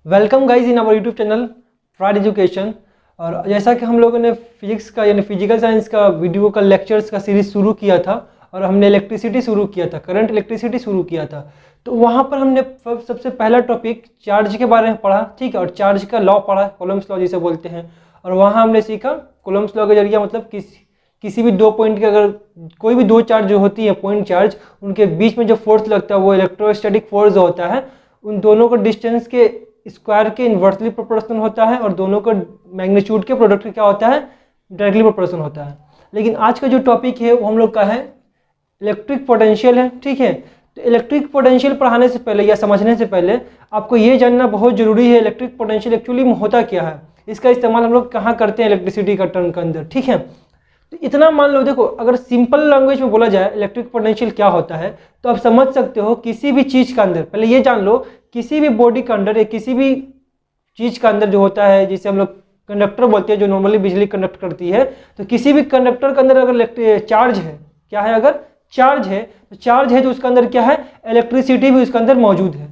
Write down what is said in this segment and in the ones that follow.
Welcome guys in our YouTube channel fried education. और जैसा कि हम लोगों ने फिजिक्स का यानी फिजिकल साइंस का वीडियो का लेक्चर्स का सीरीज शुरू किया था और हमने इलेक्ट्रिसिटी शुरू किया था, करंट इलेक्ट्रिसिटी शुरू किया था। तो वहाँ पर हमने सबसे पहला टॉपिक चार्ज के बारे में पढ़ा, ठीक है, और चार्ज का लॉ पढ़ा, कूलम्ब्स लॉ जिसे बोलते हैं। और वहाँ हमने सीखा कूलम्ब्स लॉ के जरिए मतलब किसी भी दो पॉइंट के अगर कोई भी दो चार्ज जो होती है पॉइंट चार्ज, उनके बीच में जो फोर्स लगता है वो इलेक्ट्रोस्टैटिक फोर्स जो होता है उन दोनों को डिस्टेंस के स्क्वायर के इन्वर्सली प्रोपोर्शनल होता है और दोनों का मैग्नीट्यूड के प्रोडक्ट क्या होता है, डायरेक्टली प्रोपोर्शनल होता है। लेकिन आज का जो टॉपिक है वो हम लोग का है इलेक्ट्रिक पोटेंशियल है, ठीक है। तो इलेक्ट्रिक पोटेंशियल पढ़ाने से पहले या समझने से पहले आपको ये जानना बहुत जरूरी है इलेक्ट्रिक पोटेंशियल एक्चुअली में होता क्या है, इसका इस्तेमाल हम लोग कहाँ करते हैं इलेक्ट्रिसिटी का टर्म के अंदर, ठीक है। तो इतना मान लो, देखो अगर सिंपल लैंग्वेज में बोला जाए इलेक्ट्रिक पोटेंशियल क्या होता है तो आप समझ सकते हो किसी भी चीज़ का अंदर, पहले ये जान लो किसी भी बॉडी का अंदर या किसी भी चीज़ का अंदर जो होता है जिसे हम लोग कंडक्टर बोलते हैं, जो नॉर्मली बिजली कंडक्ट करती है, तो किसी भी कंडक्टर के अंदर अगर चार्ज है, क्या है, अगर चार्ज है तो उसके अंदर क्या है, इलेक्ट्रिसिटी भी उसके अंदर मौजूद है।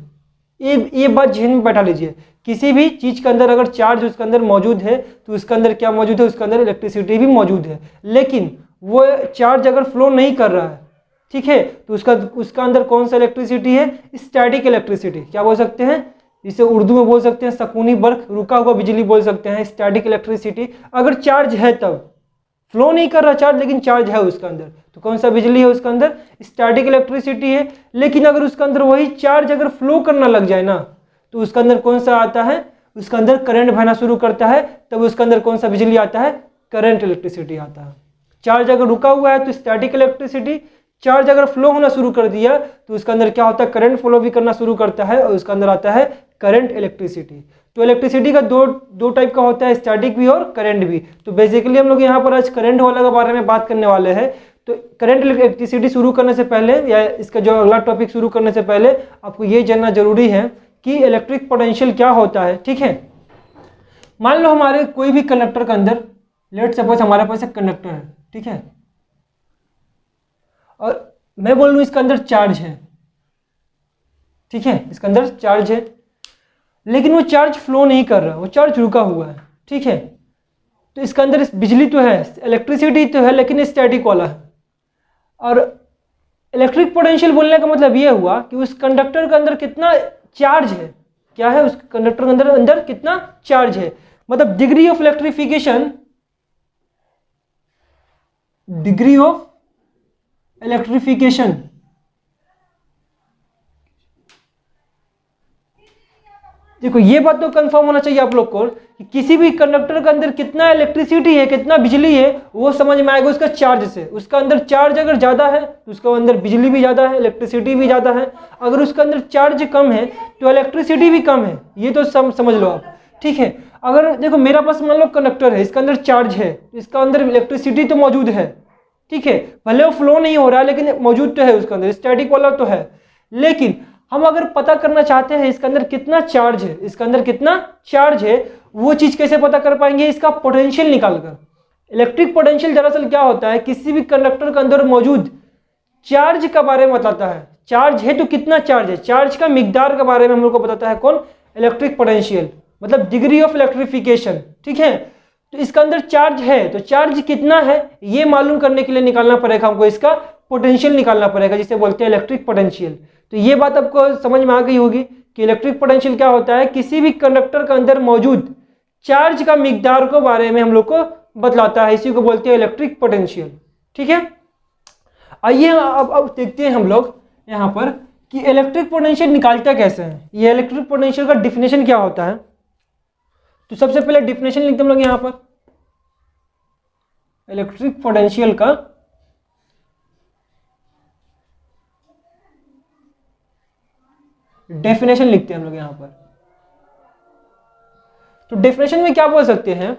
ये बात जहन में बैठा लीजिए, किसी भी चीज़ के अंदर अगर चार्ज उसके अंदर मौजूद है तो उसके अंदर क्या मौजूद है, उसके अंदर इलेक्ट्रिसिटी भी मौजूद है। लेकिन वो चार्ज अगर फ्लो नहीं कर रहा है, ठीक है, तो उसका अंदर कौन सा इलेक्ट्रिसिटी है, स्टैटिक इलेक्ट्रिसिटी, क्या बोल सकते हैं, इसे उर्दू में बोल सकते हैं सकूनी बर्क, रुका हुआ बिजली बोल सकते हैं, स्टैटिक इलेक्ट्रिसिटी। अगर चार्ज है तब फ्लो नहीं कर रहा चार्ज, लेकिन चार्ज है उसके अंदर, तो कौन सा बिजली है उसके अंदर, स्टैटिक इलेक्ट्रिसिटी है। लेकिन अगर उसके अंदर वही चार्ज अगर फ्लो करना लग जाए ना तो उसके अंदर कौन सा आता है, उसके अंदर करंट बहना शुरू करता है, तब उसके अंदर कौन सा बिजली आता है, करंट इलेक्ट्रिसिटी आता है। चार्ज अगर रुका हुआ है तो स्टैटिक इलेक्ट्रिसिटी, चार्ज अगर फ्लो होना शुरू कर दिया तो उसके अंदर क्या होता है, करंट फ्लो भी करना शुरू करता है और उसके अंदर आता है करंट इलेक्ट्रिसिटी। तो इलेक्ट्रिसिटी का दो टाइप का होता है, स्टैटिक भी और करंट भी। तो बेसिकली हम लोग यहाँ पर आज करंट वाला के बारे में बात करने वाले हैं। तो करंट इलेक्ट्रिसिटी शुरू करने से पहले या इसका जो अगला टॉपिक शुरू करने से पहले आपको ये जानना जरूरी है कि इलेक्ट्रिक पोटेंशियल क्या होता है, ठीक है। मान लो हमारे कोई भी कंडक्टर के अंदर, लेट सपोज हमारे पास एक कंडक्टर है, ठीक है, और मैं बोल रहा हूँ इसके अंदर चार्ज है, ठीक है, इसके अंदर चार्ज है, लेकिन वो चार्ज फ्लो नहीं कर रहा, वो चार्ज रुका हुआ है, ठीक है। तो इसके अंदर बिजली तो है, इलेक्ट्रिसिटी तो है, लेकिन स्टैटिक वाला है। और इलेक्ट्रिक पोटेंशियल बोलने का मतलब ये हुआ कि उस कंडक्टर के अंदर कितना चार्ज है, क्या है, उस कंडक्टर के अंदर कितना चार्ज है, मतलब degree of electrification, degree of electrification. देखो ये बात तो कंफर्म होना चाहिए आप लोग को कि किसी भी कंडक्टर के अंदर कितना इलेक्ट्रिसिटी है, कितना बिजली है, वो समझ में आएगा उसका चार्ज से। उसका अंदर चार्ज अगर ज़्यादा है तो उसके अंदर बिजली भी ज़्यादा है, इलेक्ट्रिसिटी भी ज़्यादा है। अगर उसके अंदर चार्ज कम है तो इलेक्ट्रिसिटी भी कम है, ये तो समझ लो आप, ठीक है। अगर देखो मेरा पास मान लो कंडक्टर है, इसका अंदर चार्ज है, इसका अंदर इलेक्ट्रिसिटी तो मौजूद है, ठीक है, भले वो फ्लो नहीं हो रहा है लेकिन मौजूद तो है उसके अंदर, स्टैटिक वाला तो है। लेकिन हम अगर पता करना चाहते हैं इसके अंदर कितना चार्ज है, इसके अंदर कितना चार्ज है, वो चीज कैसे पता कर पाएंगे, इसका पोटेंशियल निकालकर। इलेक्ट्रिक पोटेंशियल दरअसल क्या होता है, किसी भी कंडक्टर के अंदर मौजूद चार्ज के बारे में बताता है। चार्ज है तो कितना चार्ज है, चार्ज का मिकदार के बारे में हम लोग को बताता है कौन, इलेक्ट्रिक पोटेंशियल, मतलब डिग्री ऑफ इलेक्ट्रिफिकेशन, ठीक है। तो इसका अंदर चार्ज है तो चार्ज कितना है ये मालूम करने के लिए निकालना पड़ेगा हमको, इसका पोटेंशियल निकालना पड़ेगा, जिसे बोलते हैं इलेक्ट्रिक पोटेंशियल। तो ये बात आपको समझ में आ गई होगी कि इलेक्ट्रिक पोटेंशियल क्या होता है, किसी भी कंडक्टर के अंदर मौजूद चार्ज का मिकदार के बारे में हम लोग को बतलाता है, इसी को बोलते हैं इलेक्ट्रिक पोटेंशियल, ठीक है। आइए अब देखते हैं हम लोग यहाँ पर कि इलेक्ट्रिक पोटेंशियल निकालता कैसे है, ये इलेक्ट्रिक पोटेंशियल का डिफिनेशन क्या होता है। तो सबसे पहले डिफिनेशन लिखते हम लोग यहाँ पर, इलेक्ट्रिक पोटेंशियल का डेफिनेशन लिखते हैं हम लोग यहां पर। तो डेफिनेशन में क्या बोल सकते हैं,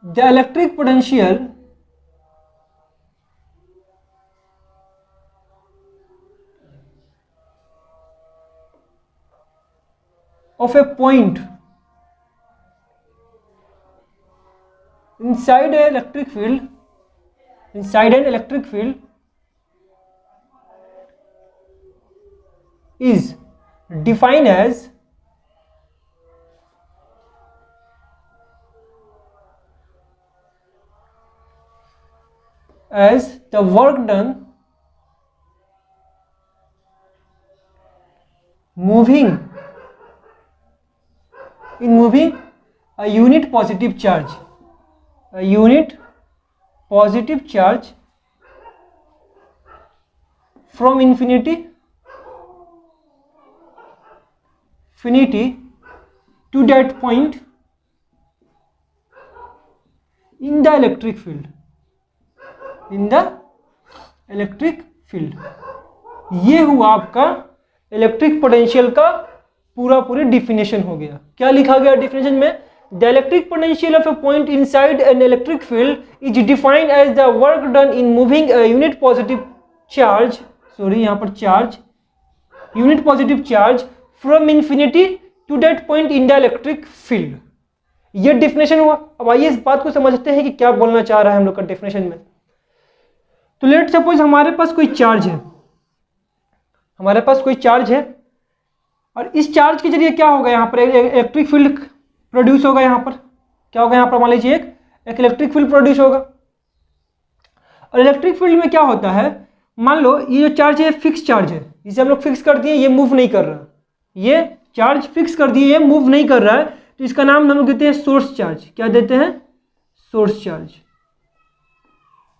the electric potential of a point inside an electric field, inside an electric field is define as the work done moving a unit positive charge from infinity to that point in the electric field ये हुआ आपका electric potential का पूरी definition हो गया। क्या लिखा गया डिफिनेशन में? The electric potential of a point inside an electric field is defined as the work done in moving a unit positive charge from infinity to that point in the electric field. ये definition हुआ। अब आइए इस बात को समझते हैं कि क्या बोलना चाह रहा है हम लोग का डिफिनेशन में। तो लेट सपोज हमारे पास कोई चार्ज है और इस चार्ज के जरिए क्या होगा, यहाँ पर इलेक्ट्रिक फील्ड प्रोड्यूस होगा। यहाँ पर क्या होगा, यहाँ पर मान लीजिए एक इलेक्ट्रिक फील्ड प्रोड्यूस होगा। और इलेक्ट्रिक फील्ड में क्या होता है, मान लो ये जो चार्ज है फिक्स चार्ज है, इसे हम लोग फिक्स कर दिए, ये मूव नहीं कर रहा। ये चार्ज फिक्स कर दिए, ये मूव नहीं कर रहा है, तो इसका नाम हम लोग देते हैं सोर्स चार्ज। क्या देते हैं? Source charge.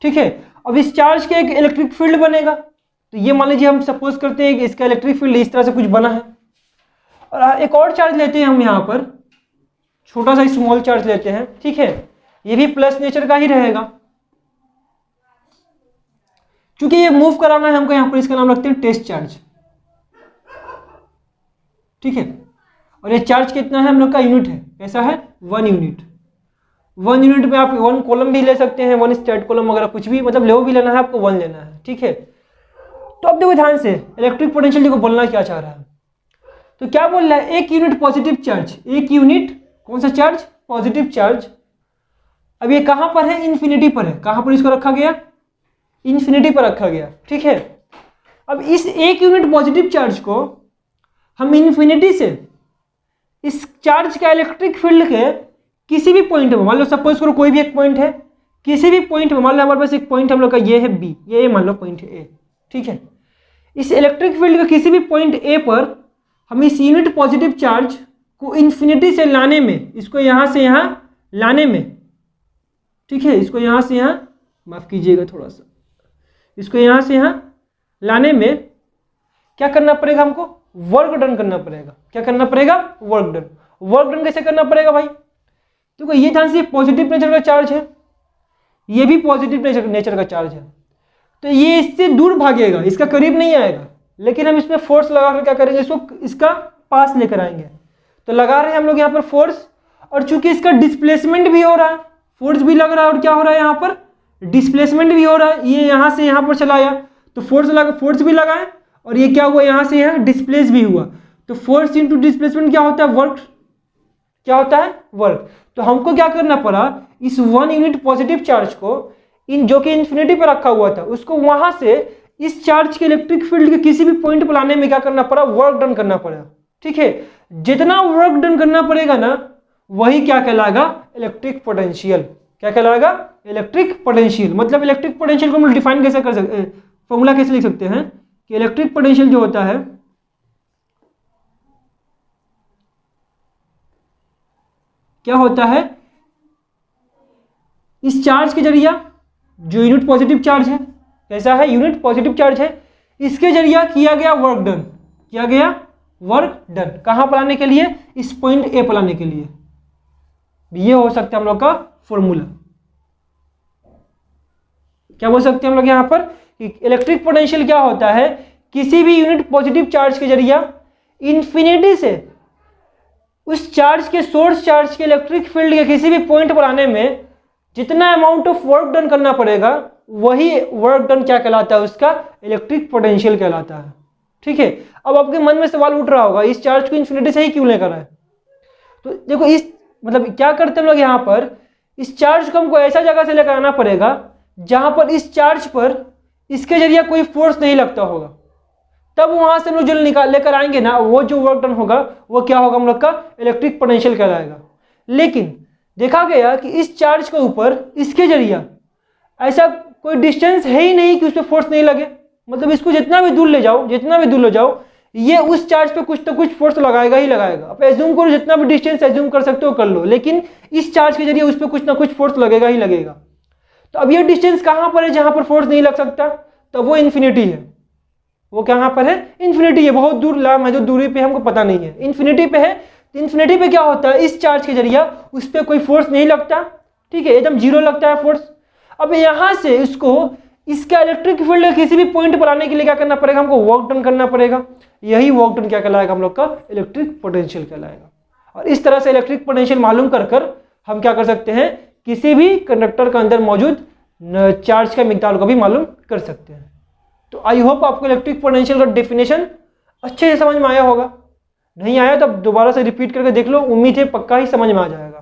ठीक है। अब इस चार्ज के एक इलेक्ट्रिक फील्ड बनेगा। तो ये मान लीजिए हम सपोज करते हैं कि इसका इलेक्ट्रिक फील्ड इस तरह से कुछ बना है। और एक और चार्ज लेते हैं हम, यहाँ पर छोटा सा स्मॉल चार्ज लेते हैं। ठीक है। ये भी प्लस नेचर का ही रहेगा, क्योंकि ये मूव कराना है हमको। यहाँ पर इसका नाम रखते हैं टेस्ट चार्ज। ठीक है। और ये चार्ज कितना है हम लोग का? यूनिट है। कैसा है? 1 यूनिट। 1 यूनिट में आप 1 कॉलम भी ले सकते हैं, 1 स्टेट कॉलम वगैरह कुछ भी, मतलब ले भी लेना है आपको, 1 लेना है। ठीक है। तो अब देखो ध्यान से, इलेक्ट्रिक पोटेंशियल को बोलना क्या चाह रहा है। तो क्या बोल रहा है? 1 यूनिट पॉजिटिव चार्ज। 1 यूनिट कौन सा चार्ज? Positive charge. अब ये कहां पर है? इन्फिनिटी पर है। कहां पर इसको रखा गया? इन्फिनिटी पर रखा गया। ठीक है। अब इस 1 यूनिट पॉजिटिव चार्ज को हम इन्फिनिटी से इस चार्ज का इलेक्ट्रिक फील्ड के किसी भी पॉइंट में, मान लो सपोज करो कोई भी एक पॉइंट है, किसी भी पॉइंट में, मान लो हमारे पास एक पॉइंट हम लोग का ये है बी, ये मान लो पॉइंट है ए। ठीक है। इस इलेक्ट्रिक फील्ड के किसी भी पॉइंट ए पर हम इस यूनिट पॉजिटिव चार्ज को इन्फिनिटी से लाने में, इसको यहाँ से यहाँ लाने में, ठीक है, इसको यहाँ से यहाँ, माफ कीजिएगा थोड़ा सा, इसको यहाँ से यहाँ लाने में क्या करना पड़ेगा हमको? वर्क डन करना पड़ेगा। क्या करना पड़ेगा? Work done. वर्क डन कैसे करना पड़ेगा भाई? तो ये ध्यान से, पॉजिटिव नेचर का चार्ज है, ये भी पॉजिटिव नेचर का चार्ज है, तो ये इससे दूर भागेगा, इसका करीब नहीं आएगा। लेकिन हम इसमें फोर्स लगाकर क्या करेंगे? इसको इसका पास लेकर आएंगे। तो लगा रहे हैं हम लोग यहाँ पर फोर्स, और चूंकि इसका डिस्प्लेसमेंट भी हो रहा है, फोर्स भी लग रहा है, और क्या हो रहा है यहाँ पर? डिस्प्लेसमेंट भी हो रहा है। ये यहाँ से यहाँ पर चला आया, तो फोर्स भी लगाए, और ये क्या हुआ? यहाँ से यहाँ डिस्प्लेस भी हुआ। तो फोर्स इंटू डिस्प्लेसमेंट क्या होता है? वर्क। क्या होता है? वर्क। तो हमको क्या करना पड़ा? इस 1 यूनिट पॉजिटिव चार्ज को, जो कि इन्फिनिटी पर रखा हुआ था, उसको वहां से इस चार्ज के इलेक्ट्रिक फील्ड के किसी भी पॉइंट पर लाने में क्या करना पड़ा? वर्क डन करना पड़ा। ठीक है। जितना वर्क डन करना पड़ेगा ना, वही क्या कहलाएगा? Electric potential. क्या कहलाएगा? Electric potential. मतलब इलेक्ट्रिक पोटेंशियल को हम डिफाइन कैसे कर सकते हैं? फॉर्मूला कैसे लिख सकते हैं कि इलेक्ट्रिक पोटेंशियल जो होता है, क्या होता है? इस चार्ज के जरिए, जो यूनिट पॉजिटिव चार्ज है, कैसा है? यूनिट पॉजिटिव चार्ज है, इसके जरिए किया गया वर्क डन। किया गया वर्क डन कहां पर लाने के लिए? इस पॉइंट ए पर लाने के लिए। ये हो सकता है हम लोग का फॉर्मूला। क्या बोल सकते हैं हम लोग यहां पर कि इलेक्ट्रिक पोटेंशियल क्या होता है? किसी भी यूनिट पॉजिटिव चार्ज के जरिए इन्फिनिटी से उस चार्ज के, सोर्स चार्ज के इलेक्ट्रिक फील्ड के किसी भी पॉइंट पर आने में जितना अमाउंट ऑफ वर्क डन करना पड़ेगा, वही वर्क डन क्या कहलाता है? उसका इलेक्ट्रिक पोटेंशियल कहलाता है। ठीक है। अब आपके मन में सवाल उठ रहा होगा, इस चार्ज को इन्फिनिटी से ही क्यों लेकर आए? तो देखो, इस मतलब क्या करते हैं लोग यहाँ पर, इस चार्ज को हमको ऐसा जगह से लेकर आना पड़ेगा जहां पर इस चार्ज पर इसके जरिए कोई फोर्स नहीं लगता होगा। तब वहां से हम लोग जो निकाल लेकर आएंगे ना, वो जो वर्क डन होगा वो क्या होगा, हम लोग का इलेक्ट्रिक पोटेंशियल कहलाएगा। लेकिन देखा गया कि इस चार्ज के ऊपर इसके जरिए ऐसा कोई डिस्टेंस है ही नहीं कि उस पर फोर्स नहीं लगे। मतलब इसको जितना भी दूर ले जाओ, जितना भी दूर ले जाओ, ये उस चार्ज पे कुछ तो कुछ फोर्स लगाएगा ही लगाएगा। अब एज्यूम करो, जितना भी डिस्टेंस एज्यूम कर सकते हो कर लो, लेकिन इस चार्ज के जरिए उस पर कुछ ना कुछ फोर्स लगेगा ही लगेगा। तो अब ये डिस्टेंस कहाँ पर है जहां पर फोर्स नहीं लग सकता? तो वो इन्फिनिटी है। वो कहाँ पर है? इन्फिनिटी है। बहुत दूर लाम है, जो दूरी पे हमको पता नहीं है, इन्फिनिटी पे है। तो इन्फिनिटी पे क्या होता है, इस चार्ज के जरिए उस पर कोई फोर्स नहीं लगता, ठीक है, एकदम जीरो लगता है फोर्स। अब यहां से इसको इसका इलेक्ट्रिक फील्ड किसी भी पॉइंट पर आने के लिए क्या करना पड़ेगा, हमको वर्क डन करना पड़ेगा। यही वर्क डन क्या कहलाएगा, हम लोग का इलेक्ट्रिक पोटेंशियल कहलाएगा। और इस तरह से इलेक्ट्रिक पोटेंशियल मालूम कर हम क्या कर सकते हैं, किसी भी कंडक्टर के अंदर मौजूद चार्ज का मिकदार को भी मालूम कर सकते हैं। तो आई होप आपको इलेक्ट्रिक पोटेंशियल का डेफिनेशन अच्छे से समझ में आया होगा। नहीं आया तो दोबारा से रिपीट करके देख लो, उम्मीद है पक्का ही समझ में आ जाएगा।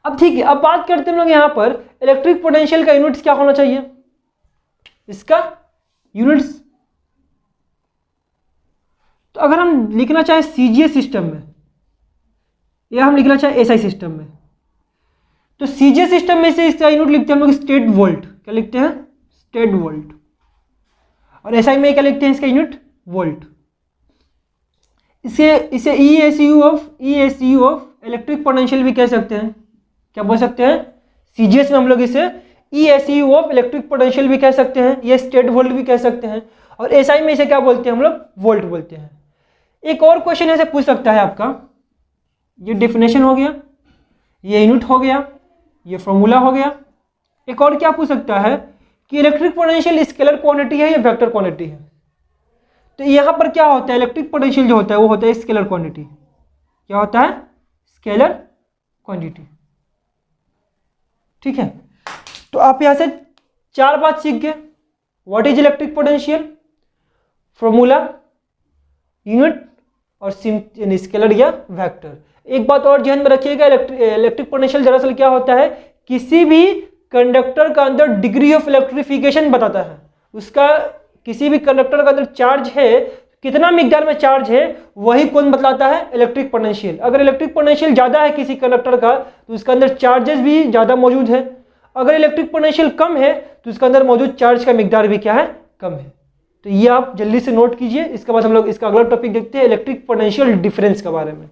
अब ठीक है, अब बात करते हैं हम लोग यहाँ पर इलेक्ट्रिक पोटेंशियल का यूनिट्स क्या होना चाहिए, इसका यूनिट्स। तो अगर हम लिखना चाहें सीजीएस सिस्टम में या हम लिखना चाहें एसआई सिस्टम में, तो सीजीएस सिस्टम में से इसका यूनिट लिखते हैं हम लोग स्टेट वोल्ट। क्या लिखते हैं? State volt. और एसआई में क्या लिखते हैं इसका यूनिट? वोल्ट। इसे ईएसयू ऑफ इलेक्ट्रिक पोटेंशियल भी कह सकते हैं। क्या बोल सकते हैं? सीजीएस में हम लोग इसे ईएसयू ऑफ इलेक्ट्रिक पोटेंशियल भी कह सकते हैं, ये स्टेट वोल्ट भी कह सकते हैं। और एसआई में इसे क्या बोलते हैं हम लोग? वोल्ट बोलते हैं। एक और क्वेश्चन ऐसे पूछ सकता है आपका, ये डेफिनेशन हो गया, ये यूनिट हो गया, ये फॉर्मूला हो गया। एक और क्या पूछ सकता है कि इलेक्ट्रिक पोटेंशियल स्केलर क्वांटिटी है या वेक्टर क्वांटिटी है? तो यहाँ पर क्या होता है, इलेक्ट्रिक पोटेंशियल जो होता है वो होता है स्केलर क्वांटिटी। क्या होता है? Scalar quantity. ठीक है, तो आप यहाँ से 4 बात सीख गए। What is electric potential, formula, unit और स्केलर या वेक्टर। एक बात और ध्यान में रखिएगा, इलेक्ट्रिक पोटेंशियल दरअसल क्या होता है, किसी भी कंडक्टर का अंदर डिग्री ऑफ इलेक्ट्रिफिकेशन बताता है। उसका किसी भी कंडक्टर का अंदर चार्ज है, कितना मिकदार में चार्ज है, वही कौन बतलाता है? Electric potential. अगर इलेक्ट्रिक पोटेंशियल ज़्यादा है किसी कंडक्टर का तो उसके अंदर चार्जेस भी ज़्यादा मौजूद है। अगर इलेक्ट्रिक पोटेंशियल कम है तो उसके अंदर मौजूद चार्ज का मिकदार भी क्या है? कम है। तो ये आप जल्दी से नोट कीजिए। इसके बाद हम लोग इसका अगला टॉपिक देखते हैं, इलेक्ट्रिक पोटेंशियल डिफरेंस के बारे में।